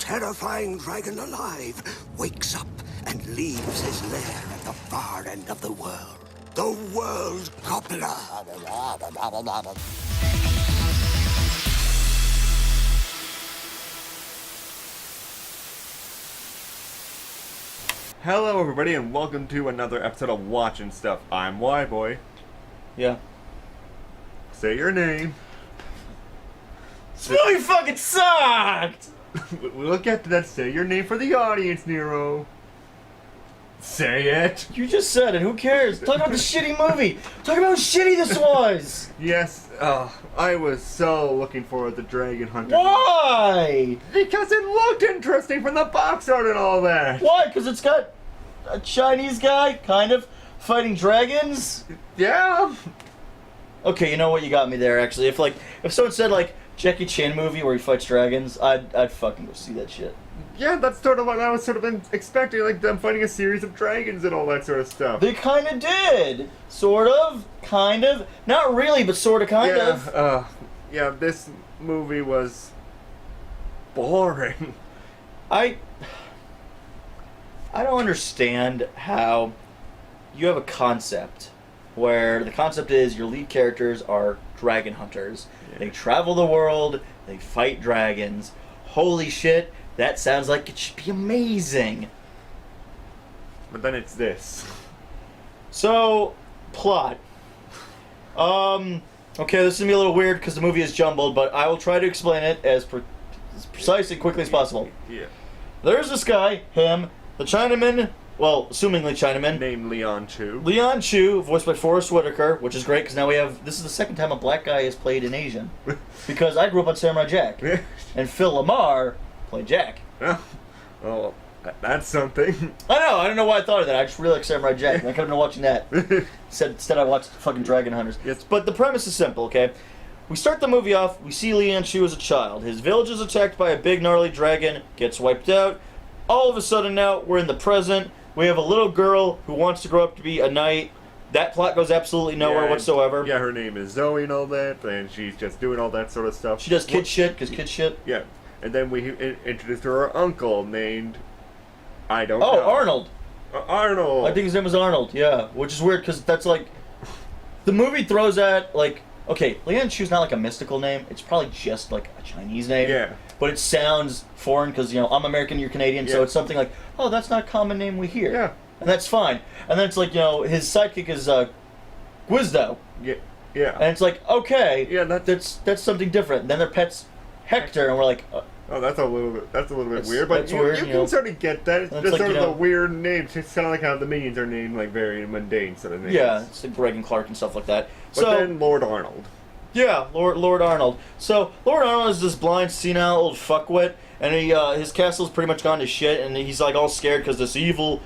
terrifying dragon alive, wakes up and leaves his lair at the far end of the world. The World Copula. Hello everybody and welcome to another episode of Watchin' Stuff. I'm Y-Boy. Yeah. Say your name. This movie fucking sucked! We'll get to that. Say your name for the audience, Nero. Say it. You just said it, who cares? Talk about the shitty movie! Talk about how shitty this was! Yes, I was so looking forward to Dragon Hunter. Why? Because it looked interesting from the box art and all that. Why? Because it's got a Chinese guy, kind of, fighting dragons? Yeah. Okay, you know what, you got me there, actually. If someone said, Jackie Chan movie where he fights dragons, I'd fucking go see that shit. Yeah, that's sort of what I was sort of expecting, like them fighting a series of dragons and all that sort of stuff. They kind of did. Sort of. Kind of. Not really, but sort of, kind of. Yeah, this movie was boring. I don't understand how you have a concept where the concept is your lead characters are dragon hunters. Yeah. They travel the world, they fight dragons. Holy shit, that sounds like it should be amazing. But then it's this. So, plot. Okay, this is going to be a little weird because the movie is jumbled, but I will try to explain it as precise and quickly as possible. Yeah. There's this guy, him, the Chinaman, well, assumingly Chinaman. Named Leon Chu. Leon Chu, voiced by Forrest Whitaker, which is great because now we have, this is the second time a black guy has played an Asian. Because I grew up on Samurai Jack. And Phil Lamar played Jack. Oh, that's something. I don't know why I thought of that. I just really like Samurai Jack. I could have been watching that. Instead I watched fucking Dragon Hunters. Yes. But the premise is simple, okay? We start the movie off, we see Leon Chu as a child. His village is attacked by a big gnarly dragon, gets wiped out. All of a sudden now, we're in the present. We have a little girl who wants to grow up to be a knight. That plot goes absolutely nowhere whatsoever. Yeah, her name is Zoe and all that, and she's just doing all that sort of stuff. She does kid shit, because kid shit. Yeah. And then we introduced her uncle named... I don't know. Oh, Arnold. Arnold. I think his name was Arnold, yeah. Which is weird, because that's like... The movie throws at, okay, Leon Chu's not like a mystical name. It's probably just like a Chinese name. Yeah. But it sounds foreign because, I'm American, you're Canadian, so it's something like, oh, that's not a common name we hear. Yeah. And that's fine. And then it's like, his sidekick is Guizdo. Yeah. Yeah. And it's like, okay, yeah, that's something different. And then their pet's Hector, and we're like... oh, that's a little bit weird, but you can sort of get that. It's just sort of a weird name. It's kind of like how the minions are named, like very mundane sort of names. Yeah, it's like Greg and Clark and stuff like that. But then Lord Arnold. Yeah, Lord Arnold. So Lord Arnold is this blind, senile old fuckwit, and his castle's pretty much gone to shit, and he's like all scared because this evil,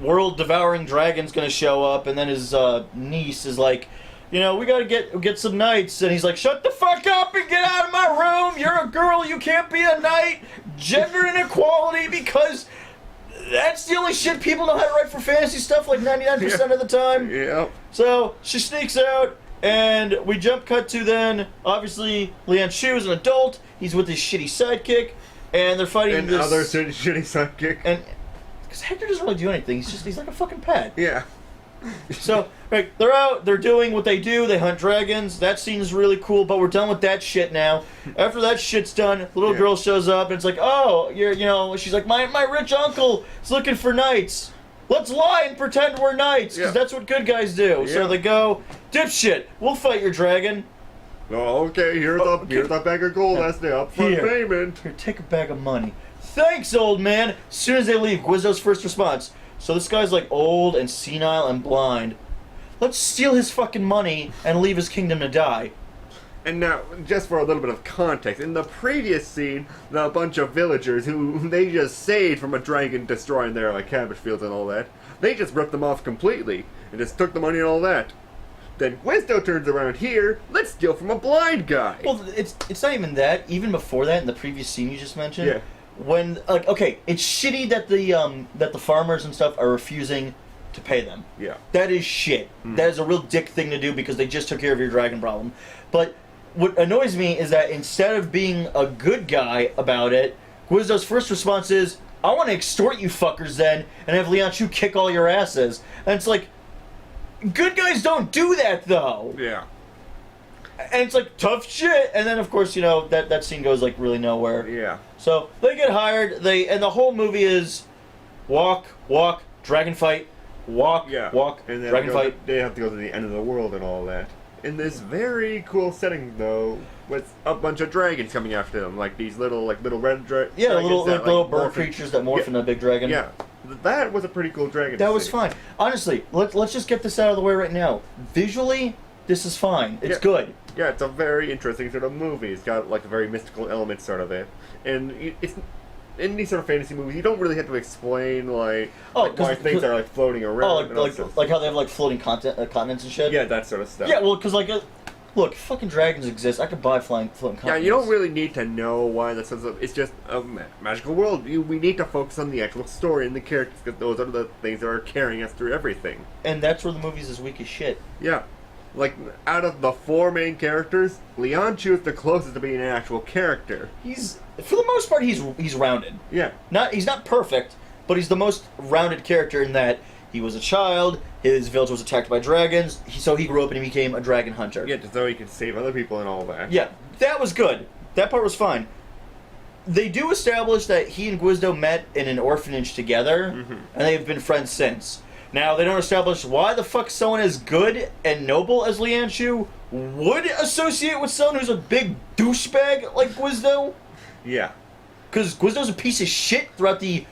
world-devouring dragon's gonna show up, and then his niece is like, we gotta get some knights, and he's like, shut the fuck up and get out of my room. You're a girl, you can't be a knight. Gender inequality, because that's the only shit people know how to write for fantasy stuff like 99% of the time. Yeah. So she sneaks out. And we jump cut to then, obviously, Leon Chu is an adult. He's with his shitty sidekick, and they're fighting this... other shitty sidekick. And because Hector doesn't really do anything. He's like a fucking pet. Yeah. So, they're out, they're doing what they do. They hunt dragons. That scene is really cool, but we're done with that shit now. After that shit's done, the little girl shows up, and it's like, oh, she's like, my rich uncle is looking for knights. Let's lie and pretend we're knights, because that's what good guys do. Yeah. So they go, dipshit, we'll fight your dragon. Oh, okay, here's a bag of gold. That's the upfront payment. Here, take a bag of money. Thanks, old man. As soon as they leave, Guizdo's first response. So this guy's like old and senile and blind. Let's steal his fucking money and leave his kingdom to die. And now, just for a little bit of context, in the previous scene, a bunch of villagers who they just saved from a dragon destroying their cabbage fields and all that, they just ripped them off completely and just took the money and all that. Then Guizdo turns around here, let's steal from a blind guy. Well, it's not even that. Even before that, in the previous scene you just mentioned, when it's shitty that the farmers and stuff are refusing to pay them. Yeah, that is shit. That is a real dick thing to do because they just took care of your dragon problem. But what annoys me is that instead of being a good guy about it, Guizhou's first response is, I want to extort you fuckers then, and have Lianshu kick all your asses. And it's like, good guys don't do that, though. Yeah. And it's like, tough shit. And then, of course, you know, that scene goes, like, really nowhere. Yeah. So, they get hired, and the whole movie is walk, dragon fight, walk, and then dragon fight. They have to go to the end of the world and all that. In this very cool setting, though, with a bunch of dragons coming after them, like these little red dragons. Yeah, little bird morph creatures that morph into a big dragon. Yeah, that was a pretty cool dragon. That was fine. Honestly, let's just get this out of the way right now. Visually, this is fine. It's good. Yeah, it's a very interesting sort of movie. It's got like a very mystical element sort of it, and it's in these sort of fantasy movies, you don't really have to explain why things are like floating around. Like how they have like floating continents and shit. Yeah, that sort of stuff. Yeah, well, because look, fucking dragons exist. I could buy floating continents. Yeah, you don't really need to know why that's. It's just a magical world. We need to focus on the actual story and the characters, because those are the things that are carrying us through everything. And that's where the movie's as weak as shit. Yeah. Like, out of the 4 main characters, Lianshu is the closest to being an actual character. For the most part, he's rounded. Yeah. He's not perfect, but he's the most rounded character in that he was a child, his village was attacked by dragons, so he grew up and he became a dragon hunter. Yeah, just so he could save other people and all that. Yeah, that was good. That part was fine. They do establish that he and Guizhou met in an orphanage together, and they've been friends since. Now, they don't establish why the fuck someone as good and noble as Lianshu would associate with someone who's a big douchebag like Guizhou. Yeah. Because Guizhou's a piece of shit throughout the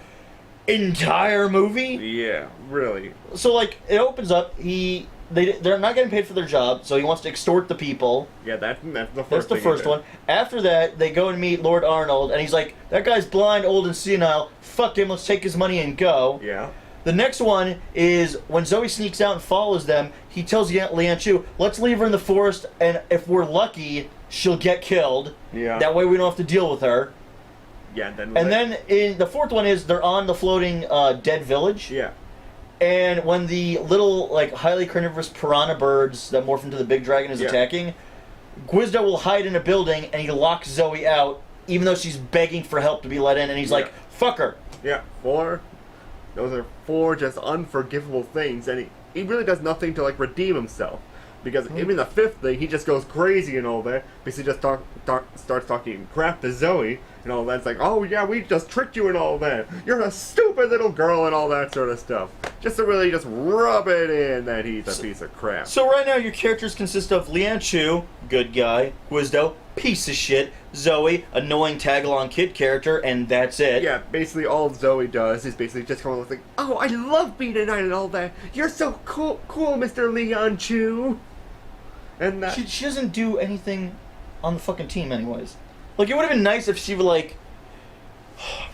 entire movie. Yeah, really. So, like, it opens up, they're not getting paid for their job, so he wants to extort the people. Yeah, that's the first That's the first one. After that, they go and meet Lord Arnold, and he's like, that guy's blind, old, and senile. Fuck him, let's take his money and go. Yeah. The next one is when Zoe sneaks out and follows them, he tells Lianshu, let's leave her in the forest, and if we're lucky, she'll get killed. Yeah. That way we don't have to deal with her. Yeah, then in the fourth one is they're on the floating dead village. Yeah. And when the little, like, highly carnivorous piranha birds that morph into the big dragon is attacking, Guizhou will hide in a building, and he locks Zoe out, even though she's begging for help to be let in, and he's like, fuck her. Yeah, those are 4 just unforgivable things, and he really does nothing to, like, redeem himself. Because even the 5th thing, he just goes crazy and all that. Basically just starts talking crap to Zoe and all that. It's like, oh yeah, we just tricked you and all that. You're a stupid little girl and all that sort of stuff. Just to really just rub it in that he's a piece of crap. So right now your characters consist of Lianshu, good guy, Guizhou, piece of shit, Zoe, annoying tag-along kid character, and that's it. Yeah, basically all Zoe does is basically just come along like, oh, I love being a knight and all that. You're so cool, Mr. Lianshu. And that... She doesn't do anything on the fucking team anyways. Like, it would have been nice if she were like...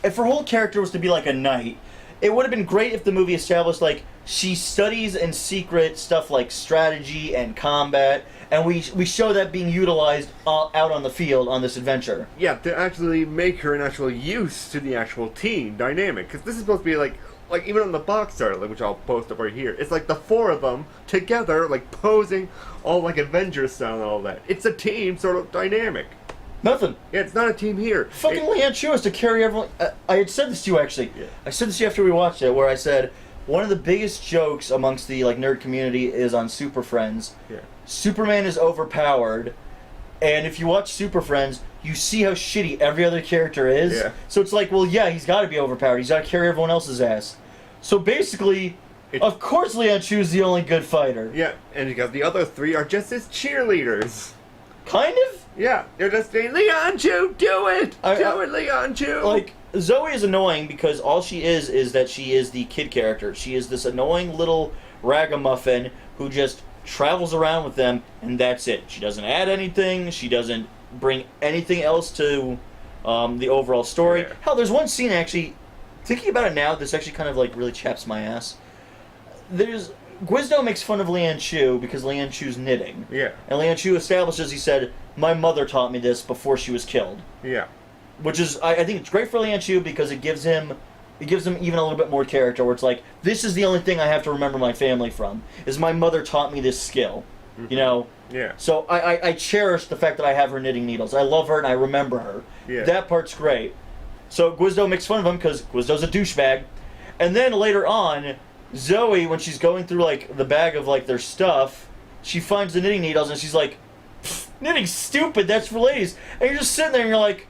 If her whole character was to be like a knight, it would have been great if the movie established, like, she studies in secret stuff like strategy and combat, and we show that being utilized out on the field on this adventure. Yeah, to actually make her an actual use to the actual team dynamic. Because this is supposed to be like even on the box art, which I'll post up right here, it's like the 4 of them together, like posing all like Avengers style and all that. It's a team sort of dynamic. Nothing. Yeah, it's not a team here. Fucking Lianshu has to carry everyone. I had said this to you actually. Yeah. I said this to you after we watched it, where I said one of the biggest jokes amongst the like nerd community is on Super Friends. Yeah. Superman is overpowered, and if you watch Super Friends, you see how shitty every other character is. Yeah. So it's like, well, yeah, he's got to be overpowered. He's got to carry everyone else's ass. So basically, of course, Lianshu is the only good fighter. Yeah, and because the other 3 are just his cheerleaders. Kind of. Yeah, they're just saying, Lianshu, do it! Do it, Lianshu! Like, Zoe is annoying because all she is that she is the kid character. She is this annoying little ragamuffin who just travels around with them, and that's it. She doesn't add anything. She doesn't bring anything else to the overall story. Yeah. Hell, there's one scene, actually, thinking about it now, this actually kind of, like, really chaps my ass. Guizhou makes fun of Lianshu because Lianshu's knitting. Yeah. And Lianshu establishes, he said, my mother taught me this before she was killed. Yeah. Which is, I think it's great for Lianshu because it gives him even a little bit more character, where it's like, this is the only thing I have to remember my family from, is my mother taught me this skill. Mm-hmm. You know? Yeah. So I cherish the fact that I have her knitting needles. I love her and I remember her. Yeah. That part's great. So Guizdo makes fun of him because Guizdo's a douchebag. And then later on, Zoe, when she's going through like the bag of like their stuff, she finds the knitting needles and she's like, knitting's stupid, that's for ladies. And you're just sitting there and you're like,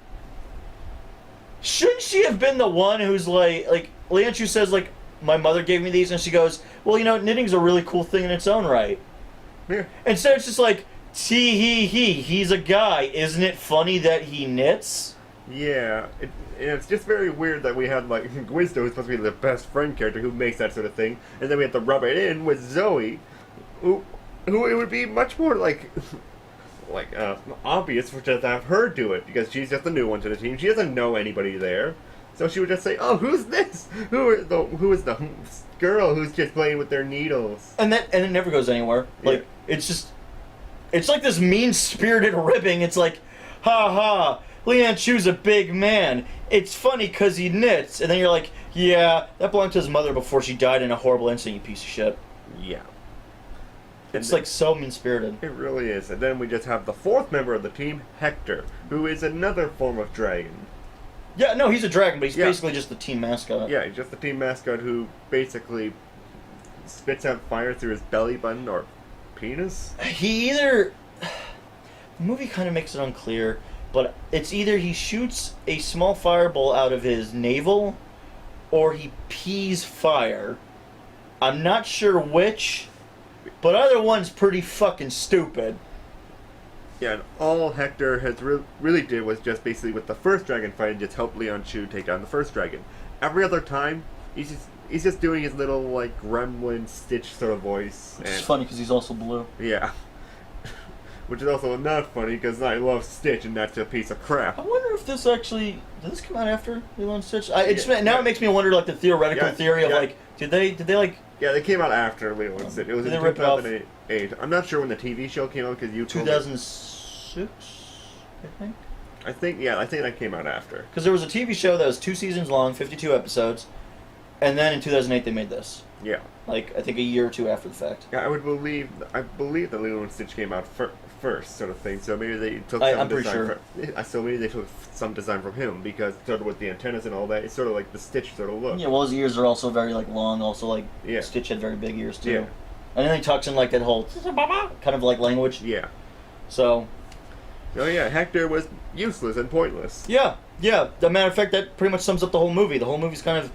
shouldn't she have been the one who's like Lianshu says like, my mother gave me these, and she goes, well, you know, knitting's a really cool thing in its own right. Yeah. Instead it's just like, he's a guy. Isn't it funny that he knits? Yeah, it's just very weird that we had, like, Guizdo, who's supposed to be the best friend character, who makes that sort of thing, and then we have to rub it in with Zoe, who it would be much more, obvious for just to have her do it, because she's just a new one to the team. She doesn't know anybody there, so she would just say, oh, who's this? Who is the girl who's just playing with their needles? And it never goes anywhere. Like, it's like this mean-spirited ribbing. It's like, ha ha, Lianshu's a big man. It's funny because he knits. And then you're like, yeah, that belonged to his mother before she died in a horrible incident, you piece of shit. Yeah. It's like so mean-spirited. It really is. And then we just have the fourth member of the team, Hector, who is another form of dragon. Yeah, no, he's a dragon, but he's basically just the team mascot. Yeah, he's just the team mascot who basically spits out fire through his belly button or penis. He either... The movie kind of makes it unclear, but it's either he shoots a small fireball out of his navel, or he pees fire. I'm not sure which, but either one's pretty fucking stupid. Yeah, and all Hector has really did was just basically with the first dragon fight and just help Lianshu take down the first dragon. Every other time, he's just doing his little like gremlin Stitch sort of voice. Which is funny because he's also blue. Yeah. Which is also not funny because I love Stitch and that's a piece of crap. I wonder if this actually... Did this come out after Lilo and Stitch? It makes me wonder like the theoretical theory of like... Did they like... Yeah, they came out after Lilo and Stitch. It was in 2008. I'm not sure when the TV show came out because you told 2006, I think? I think that came out after. Because there was a TV show that was 2 seasons long, 52 episodes, and then in 2008 they made this. Yeah. Like, I think a year or two after the fact. Yeah, I believe that Lilo and Stitch came out first, sort of thing. So maybe they took I'm pretty sure. So maybe they took some design from him because sort of with the antennas and all that, it's sort of like the Stitch sort of look. Yeah, well, his ears are also very like long. Also, like Stitch had very big ears too. Yeah. And then he talks in like that whole kind of like language. Yeah. So. Oh yeah, Hector was useless and pointless. Yeah. As a matter of fact, that pretty much sums up the whole movie. The whole movie's kind of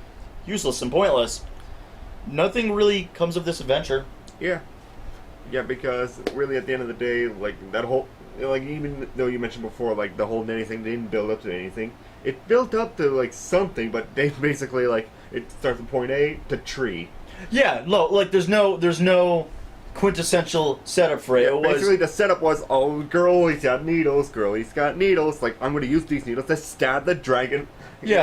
useless and pointless. Nothing really comes of this adventure. Yeah. Yeah, because really at the end of the day, like that whole, like even though you mentioned before, like the whole nanny thing didn't build up to anything. It built up to like something, but they basically like it starts from point A to tree. Yeah, like there's no quintessential setup for it. Yeah, basically the setup was, oh, he's got needles, like I'm going to use these needles to stab the dragon in the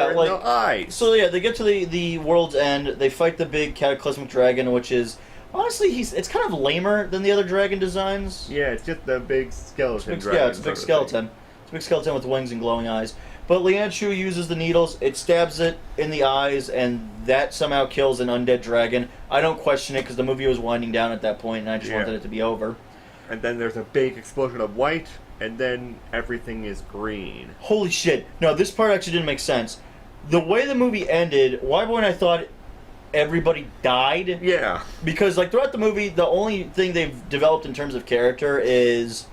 eyes. So yeah, they get to the world's end, they fight the big cataclysmic dragon, which is, honestly, it's kind of lamer than the other dragon designs. Yeah, it's just the big skeleton dragon. Yeah, it's a big skeleton. It's a big skeleton with wings and glowing eyes. But Lianshu uses the needles, it stabs it in the eyes, and that somehow kills an undead dragon. I don't question it because the movie was winding down at that point, and I just wanted it to be over. And then there's a big explosion of white, and then everything is green. Holy shit. No, this part actually didn't make sense. The way the movie ended, why wouldn't I thought everybody died? Yeah. Because like throughout the movie, the only thing they've developed in terms of character is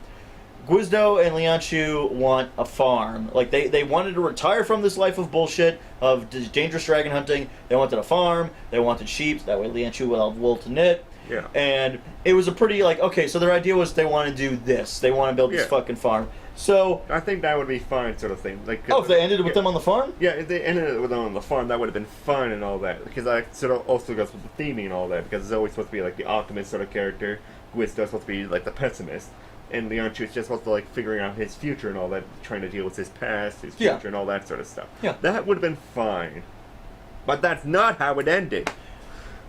Guizdo and Lianshu want a farm. Like they wanted to retire from this life of bullshit of dangerous dragon hunting. They wanted a farm. They wanted sheep. That way Lianshu would have wool to knit. Yeah. And it was a pretty like, okay, so their idea was they want to do this. They want to build this fucking farm. So I think that would be fine, sort of thing. Like, if they ended with them on the farm? Yeah, if they ended it with them on the farm, that would have been fine and all that. Because that sort of also goes with the theming and all that. Because it's always supposed to be like the optimist sort of character. Guizdo's supposed to be like the pessimist. And Lianshu is just supposed to like figuring out his future and all that, trying to deal with his past, his future, and all that sort of stuff. Yeah. That would have been fine. But that's not how it ended.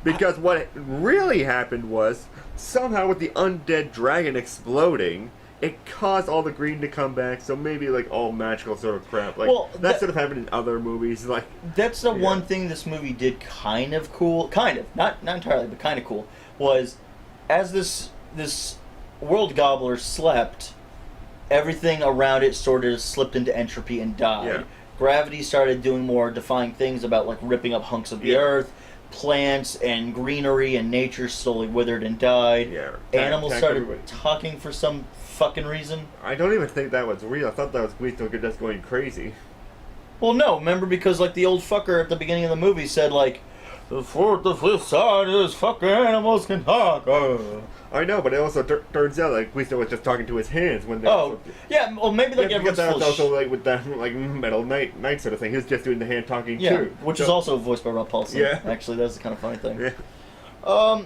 Because what really happened was, somehow with the undead dragon exploding, it caused all the green to come back, so maybe like all magical sort of crap. Like that sort of happened in other movies. Like that's the one thing this movie did kind of cool. Kind of. Not entirely, but kind of cool. Was as this world gobbler slept, everything around it sort of slipped into entropy and died. gravity started doing more defying things about like ripping up hunks of the earth. Plants and greenery and nature slowly withered and died. Yeah. Animals started talking for some fucking reason. I don't even think that was real. I thought that was Guido just going crazy. Well, no, remember, because like the old fucker at the beginning of the movie said like, the fourth of his side is fucking animals can talk. I know, but it also turns out like Guido was just talking to his hands when they. Yeah, well maybe like everyone's that was full also like with that like Metal Knight sort of thing. He was just doing the hand talking too. Which is also voiced by Rob Paulson. Yeah. Actually, that's the kind of funny thing. Yeah.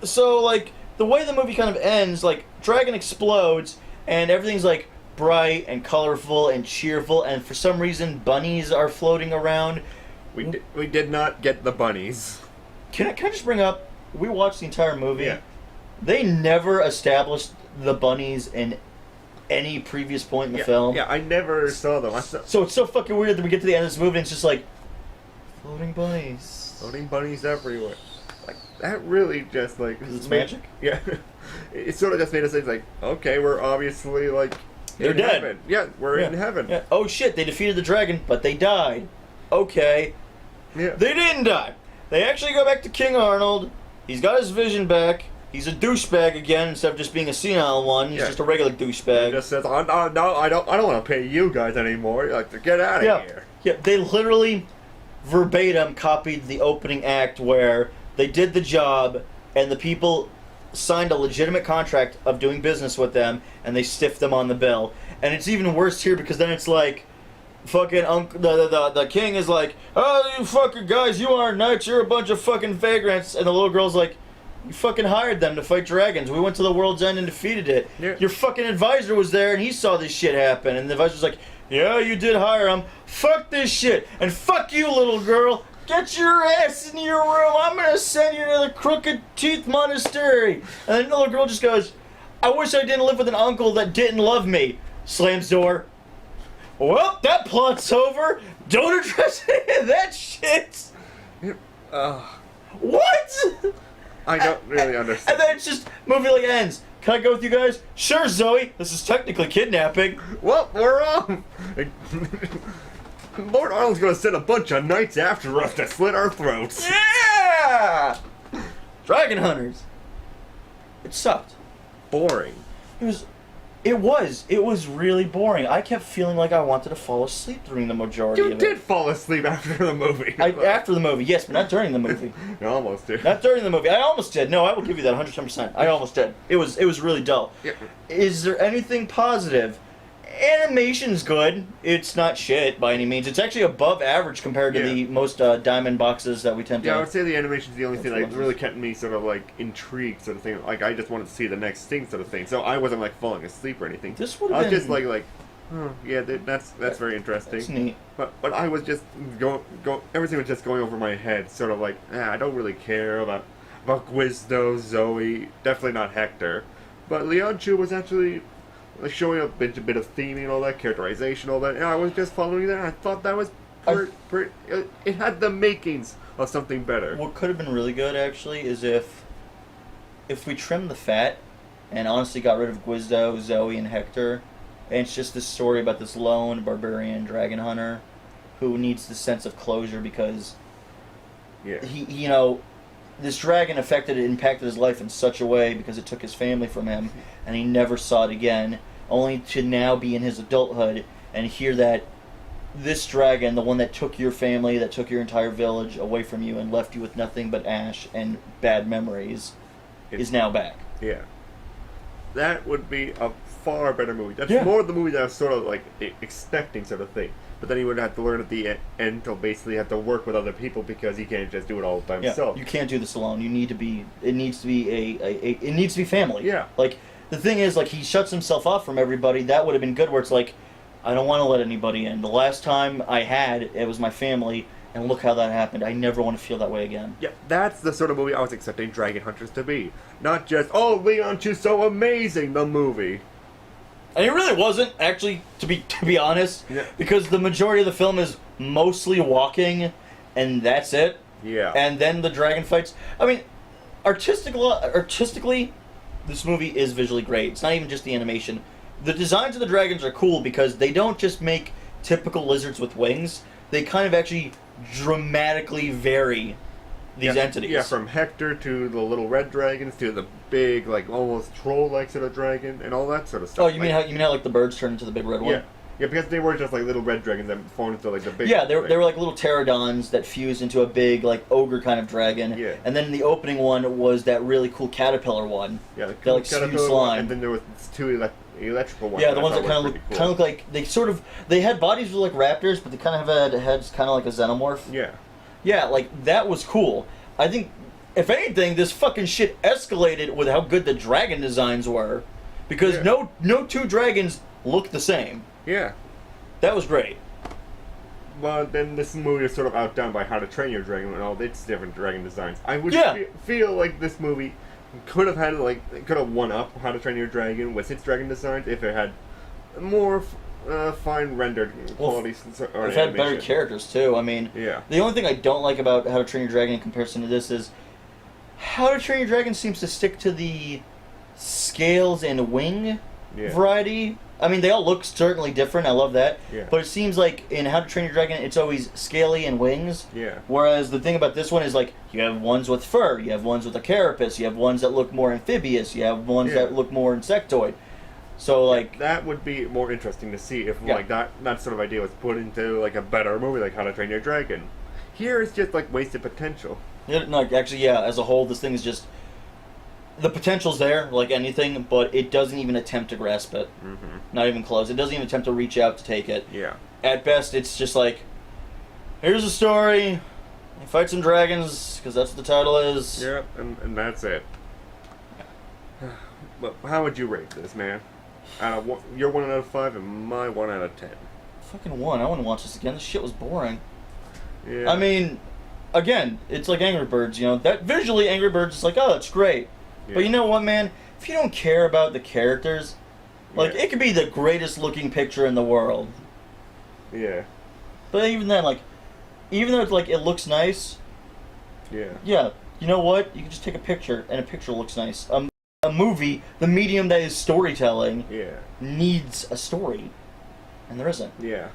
So like the way the movie kind of ends, like Dragon explodes and everything's like bright and colorful and cheerful, and for some reason bunnies are floating around. We did not get the bunnies. Can I just bring up? We watched the entire movie. Yeah. They never established the bunnies in any previous point in the film. Yeah, I never saw them. So it's so fucking weird that we get to the end of this movie and it's just like floating bunnies. Floating bunnies everywhere. Like that really just like It's magic. Yeah. It sort of just made us think like, okay, we're obviously like they're dead. Heaven. Yeah, we're in heaven. Yeah. Oh shit, they defeated the dragon, but they died. Okay. Yeah. They didn't die. They actually go back to King Arnold. He's got his vision back. He's a douchebag again instead of just being a senile one. He's just a regular douchebag. He just says, "Oh, no, I don't want to pay you guys anymore. Like, get out of here." Yeah, they literally verbatim copied the opening act where they did the job and the people signed a legitimate contract of doing business with them and they stiffed them on the bill. And it's even worse here because then it's like fucking the king is like, "Oh, you fucking guys, you aren't knights, you're a bunch of fucking vagrants." And the little girl's like, "You fucking hired them to fight dragons. We went to the world's end and defeated it. Yeah. Your fucking advisor was there and he saw this shit happen." And the advisor's like, "Yeah, you did hire him. Fuck this shit. And fuck you, little girl. Get your ass in your room. I'm gonna send you to the Crooked Teeth Monastery." And then the little girl just goes, "I wish I didn't live with an uncle that didn't love me." Slams door. Well, that plot's over. Don't address any of that shit. What? I don't really understand. And then it's just movie like ends. Can I go with you guys? Sure, Zoe. This is technically kidnapping. Well, we're on. Lord Arnold's gonna send a bunch of knights after us to slit our throats. Yeah! Dragon Hunters. It sucked. Boring. It was really boring. I kept feeling like I wanted to fall asleep during the majority of it. You did fall asleep after the movie. After the movie, yes, but not during the movie. You almost did. Not during the movie. I almost did. No, I will give you that 110%. I almost did. It was really dull. Yeah. Is there anything positive? Animation's good. It's not shit by any means. It's actually above average compared to the most diamond boxes that we tend to. Yeah, I would say the animation's the only thing that really kept me sort of like intrigued, sort of thing. Like I just wanted to see the next thing, sort of thing. So I wasn't like falling asleep or anything. This would I have was been just like, oh, yeah, that's very interesting. That's neat. But I was just everything was just going over my head, sort of like, I don't really care about Guizdo, Zoe, definitely not Hector, but Leon Chu was actually like showing a bit of theming and all that, characterization, all that. Yeah, I was just following that. I thought that was it had the makings of something better. What could have been really good actually is if we trimmed the fat and honestly got rid of Guizdo, Zoe, and Hector, and it's just this story about this lone barbarian dragon hunter who needs this sense of closure because he this dragon impacted his life in such a way because it took his family from him and he never saw it again, only to now be in his adulthood and hear that this dragon, the one that took your family, that took your entire village away from you and left you with nothing but ash and bad memories, is now back. Yeah. That would be a far better movie. That's more the movie that I was sort of like expecting, sort of thing. But then he would have to learn at the end to basically have to work with other people because he can't just do it all by himself. You can't do this alone. You need to be. It needs to be it needs to be family. Yeah. Like the thing is, like he shuts himself off from everybody. That would have been good. Where it's like, I don't want to let anybody in. The last time I had, it was my family, and look how that happened. I never want to feel that way again. Yeah, that's the sort of movie I was expecting Dragon Hunters to be. Not just, oh, Leon Chu's so amazing, the movie. And it really wasn't, actually, to be honest. Yeah. Because the majority of the film is mostly walking, and that's it. Yeah. And then the dragon fights. I mean, artistically, this movie is visually great. It's not even just the animation. The designs of the dragons are cool because they don't just make typical lizards with wings. They kind of actually dramatically vary these entities. Yeah, from Hector to the little red dragons to the big, like, almost troll-like sort of dragon and all that sort of stuff. Oh, you mean how like the birds turn into the big red one? Yeah. Yeah, because they were just like little red dragons that formed into like the big. Yeah, they were like little pterodons that fused into a big like ogre kind of dragon. Yeah. And then the opening one was that really cool caterpillar one. Yeah, that like spewed slime. and then there was two electrical ones. Yeah, the ones that kind of look like they had bodies like raptors, but they kind of had heads kind of like a xenomorph. Yeah. Yeah, like that was cool. I think, if anything, this fucking shit escalated with how good the dragon designs were, because no two dragons look the same. Yeah. That was great. But then this movie is sort of outdone by How to Train Your Dragon and all its different dragon designs. I would feel like this movie could have won up How to Train Your Dragon with its dragon designs if it had more fine rendered qualities. Or We've had better characters too. I mean, the only thing I don't like about How to Train Your Dragon in comparison to this is How to Train Your Dragon seems to stick to the scales and wing variety. I mean, they all look certainly different. I love that. Yeah. But it seems like in How to Train Your Dragon, it's always scaly and wings. Yeah. Whereas the thing about this one is like you have ones with fur, you have ones with a carapace, you have ones that look more amphibious, you have ones that look more insectoid. So like that would be more interesting to see if like that sort of idea was put into like a better movie like How to Train Your Dragon. Here it's just like wasted potential. Yeah, no, actually, as a whole, this thing is just the potential's there, like anything, but it doesn't even attempt to grasp it. Mm-hmm. Not even close. It doesn't even attempt to reach out to take it. Yeah. At best, it's just like, here's a story, you fight some dragons, because that's what the title is. Yeah, and that's it. But how would you rate this, man? Your 1 out of 5 and my 1 out of 10. Fucking 1. I wouldn't watch this again. This shit was boring. Yeah. I mean, again, it's like Angry Birds, you know. That visually, Angry Birds is like, oh, it's great. Yeah. But you know what, man? If you don't care about the characters, like, it could be the greatest looking picture in the world. Yeah. But even then, like, even though it's like it looks nice, yeah, you know what? You can just take a picture, and a picture looks nice. A movie, the medium that is storytelling, needs a story, and there isn't. Yeah.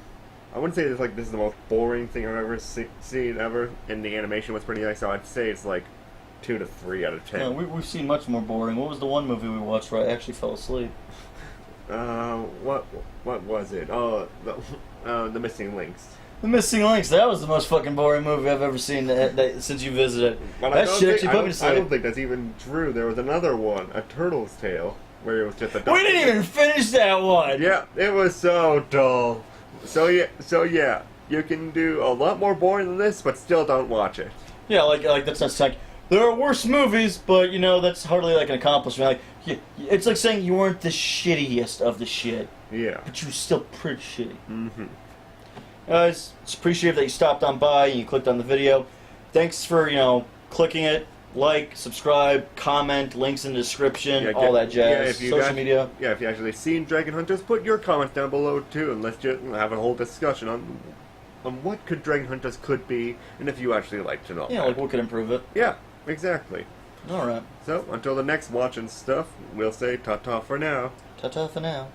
I wouldn't say it's like this is the most boring thing I've ever seen ever, and the animation was pretty nice, so I'd say it's like 2 to 3 out of 10. Yeah, we've seen much more boring. What was the one movie we watched where I actually fell asleep? What was it? Oh, the Missing Links. The Missing Links. That was the most fucking boring movie I've ever seen since you visited. But that shit actually put me to sleep. I don't think that's even true. There was another one, A Turtle's Tale, where it was just a dog. We didn't even finish that one! Yeah, it was so dull. So yeah, you can do a lot more boring than this, but still don't watch it. Yeah, like that's not like there are worse movies, but you know that's hardly like an accomplishment. Like it's like saying you weren't the shittiest of the shit. Yeah. But you were still pretty shitty. Mm-hmm. Guys, it's appreciated that you stopped on by and you clicked on the video. Thanks for clicking it. Like, subscribe, comment, links in the description, all that jazz. Social media. Yeah, if you actually seen Dragon Hunters, put your comments down below too, and let's just have a whole discussion on what could Dragon Hunters could be, and if you actually like to know. Yeah, like what could improve it. Yeah, exactly. All right. So until the next Watchin' stuff, we'll say ta-ta for now. Ta-ta for now.